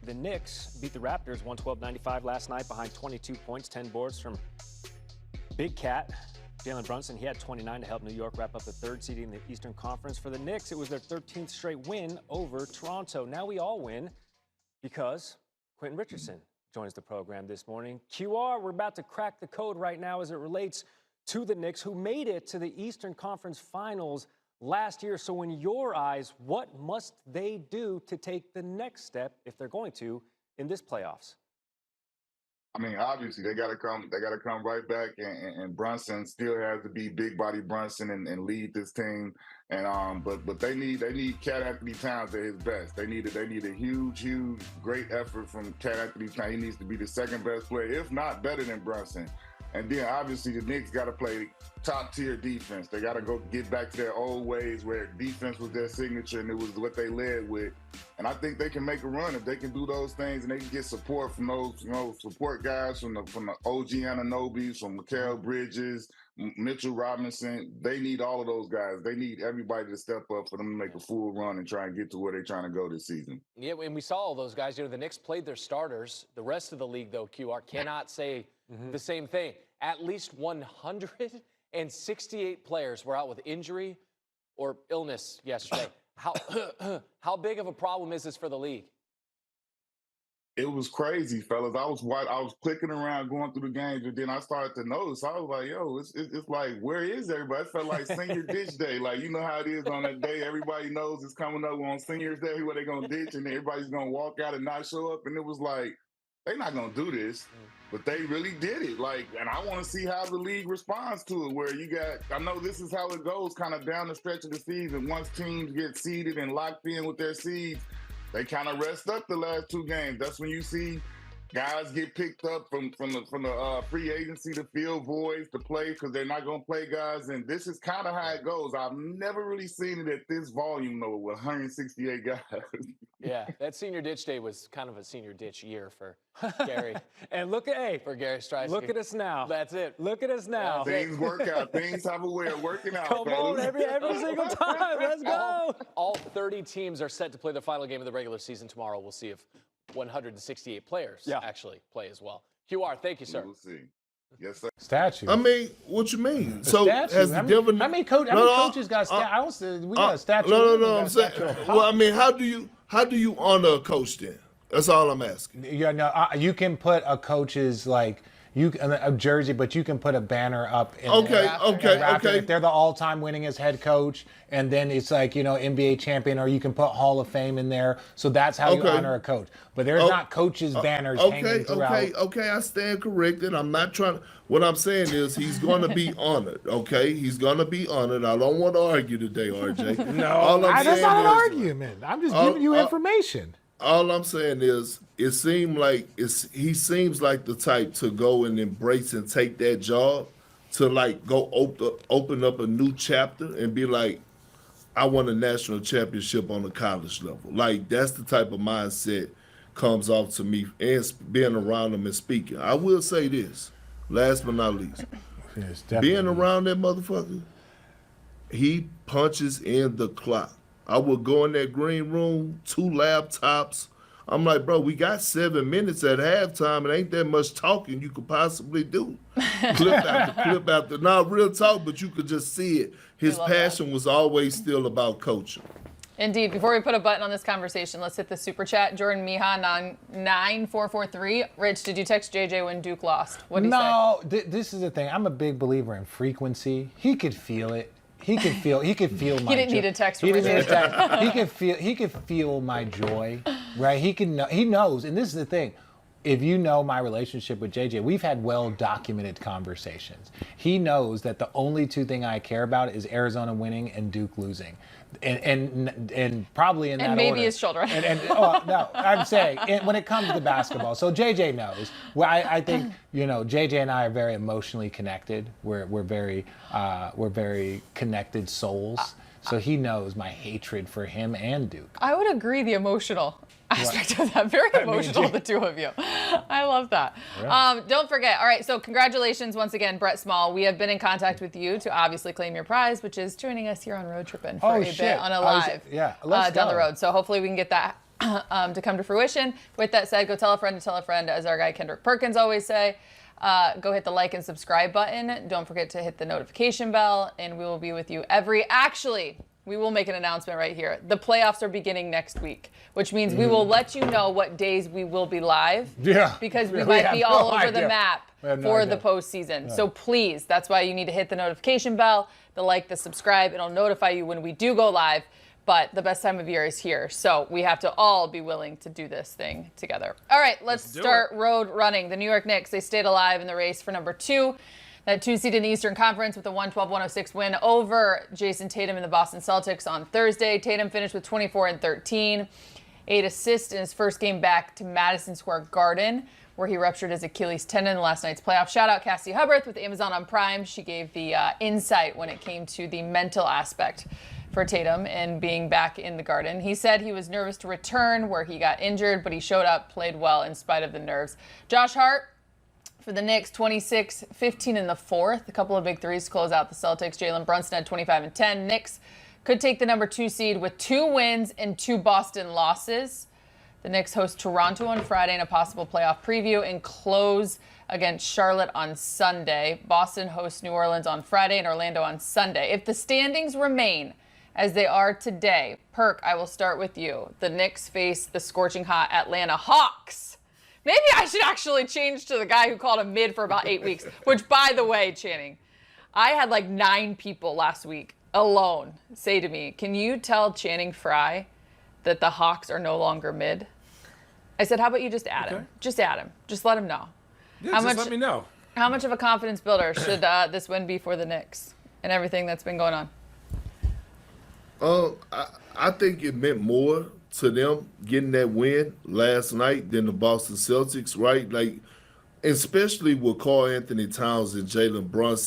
The Knicks beat the Raptors 112-95 last night behind 22 points, 10 boards from Big Cat. Jalen Brunson, he had 29 to help New York wrap up the third seed in the Eastern Conference. For the Knicks, it was their 13th straight win over Toronto. Now we all win because Quentin Richardson joins the program this morning. QR, we're about to crack the code right now as it relates to the Knicks, who made it to the Eastern Conference Finals last year. So in your eyes, what must they do to take the next step, if they're going to, in this playoffs? I mean, obviously they gotta come right back, and Brunson still has to be big body Brunson and lead this team. And but they need Cat Anthony Towns at his best. They need a huge great effort from Cat Anthony Towns. He needs to be the second best player, if not better than Brunson. And then obviously the Knicks got to play top tier defense. They got to go get back to their old ways where defense was their signature and it was what they led with. And I think they can make a run if they can do those things and they can get support from those support guys from the OG Ananobis, from Mikal Bridges, Mitchell Robinson. They need all of those guys. They need everybody to step up for them to make a full run and try and get to where they're trying to go this season. Yeah, and we saw all those guys. The Knicks played their starters. The rest of the league, though, QR, cannot say the same thing. At least 168 players were out with injury or illness yesterday. How big of a problem is this for the league? It was crazy, fellas. I was clicking around, going through the games, and then I started to notice. I was like, "Yo, it's like, where is everybody?" It felt like senior ditch day. Like, you know how it is on that day. Everybody knows it's coming up on seniors day where they're gonna ditch, and everybody's gonna walk out and not show up. And it was like, they're not gonna do this, but they really did it. Like, and I want to see how the league responds to it. Where I know this is how it goes, kind of down the stretch of the season. Once teams get seeded and locked in with their seeds, they kind of rest up the last two games. That's when you see guys get picked up from the free agency to fill voids to play because they're not going to play guys. And this is kind of how it goes. I've never really seen it at this volume, though, with 168 guys. Yeah, that senior ditch day was kind of a senior ditch year for Gary. And for Gary Streisky. Look at us now. That's it. Look at us now. Things work out. Things have a way of working out. Come on, every single time. Let's go. All 30 teams are set to play the final game of the regular season tomorrow. We'll see if 168 players actually play as well. QR, thank you, sir. We'll see. Yes, sir. Statue. I mean, what you mean? The So statue. has the Denver? How many coaches got statues? We got a statue. No. I'm saying. Well, I mean, how do you honor a coach then? That's all I'm asking. Yeah, no. You can put a coach's a jersey, but you can put a banner up. Okay. If they're the all-time winningest head coach, and then it's like NBA champion, or you can put Hall of Fame in there. So that's how you honor a coach. But there's not coaches' banners hanging throughout. Okay. I stand corrected. I'm not trying. What I'm saying is he's going to be honored. Okay, he's going to be honored. I don't want to argue today, RJ. No, that's not an argument. I'm just giving you information. All I'm saying is, he seems like the type to go and embrace and take that job, to go open up a new chapter and be like, I won a national championship on the college level. Like, that's the type of mindset comes off to me, and being around him and speaking. I will say this, last but not least, being around that motherfucker, he punches in the clock. I would go in that green room, 2 laptops. I'm like, bro, we got 7 minutes at halftime. It ain't that much talking you could possibly do. Clip after. Not real talk, but you could just see it. His passion was always still about coaching. Indeed. Before we put a button on this conversation, let's hit the super chat. Jordan Mihan on 9443. Rich, did you text JJ when Duke lost? What did he say? No, this is the thing. I'm a big believer in frequency. He could feel it. He could feel my He didn't need a text from Rich. He could feel my joy, right? He knows, and this is the thing. If you know my relationship with JJ, we've had well-documented conversations. He knows that the only two things I care about is Arizona winning and Duke losing. And probably in that order. And maybe his children. No, I'm saying when it comes to basketball. So JJ knows. Well, I think JJ and I are very emotionally connected. We're very connected souls. So he knows my hatred for him and Duke. I would agree. The emotional aspect of that. Very emotional, the two of you. I love that. Yeah. Don't forget. All right, so congratulations once again, Brett Small. We have been in contact with you to obviously claim your prize, which is joining us here on Road Trippin' for a bit on a live down the road. So hopefully we can get that to come to fruition. With that said, go tell a friend to tell a friend, as our guy Kendrick Perkins always say. Go hit the like and subscribe button. Don't forget to hit the notification bell, and we will be with you actually, we will make an announcement right here. The playoffs are beginning next week, which means we will let you know what days we will be live. Yeah. Because we might be all over the map no for idea. the postseason. So please, that's why you need to hit the notification bell, the like, the subscribe. It'll notify you when we do go live. But the best time of year is here. So we have to all be willing to do this thing together. All right, let's start road running. The New York Knicks, they stayed alive in the race for number 2. That 2 seed in the Eastern Conference with a 112-106 win over Jason Tatum and the Boston Celtics on Thursday. Tatum finished with 24 and 13, 8 assists in his first game back to Madison Square Garden, where he ruptured his Achilles tendon in last night's playoff. Shout out Cassie Hubbard with Amazon on Prime. She gave the insight when it came to the mental aspect for Tatum and being back in the Garden. He said he was nervous to return where he got injured, but he showed up, played well in spite of the nerves. Josh Hart for the Knicks, 26, 15 in the fourth. A couple of big threes to close out the Celtics. Jalen Brunson had 25 and 10. Knicks could take the number 2 seed with 2 wins and 2 Boston losses. The Knicks host Toronto on Friday in a possible playoff preview and close against Charlotte on Sunday. Boston hosts New Orleans on Friday and Orlando on Sunday. If the standings remain as they are today, Perk, I will start with you. The Knicks face the scorching hot Atlanta Hawks. Maybe I should actually change to the guy who called him mid for about 8 weeks, which, by the way, Channing, I had like 9 people last week alone say to me, can you tell Channing Frye that the Hawks are no longer mid? I said, how about you just add him? Just add him. Just let him know. Yeah, let me know. How much of a confidence builder should this win be for the Knicks and everything that's been going on? I think it meant more to them getting that win last night than the Boston Celtics, right? Like, especially with Karl Anthony Towns and Jalen Brunson.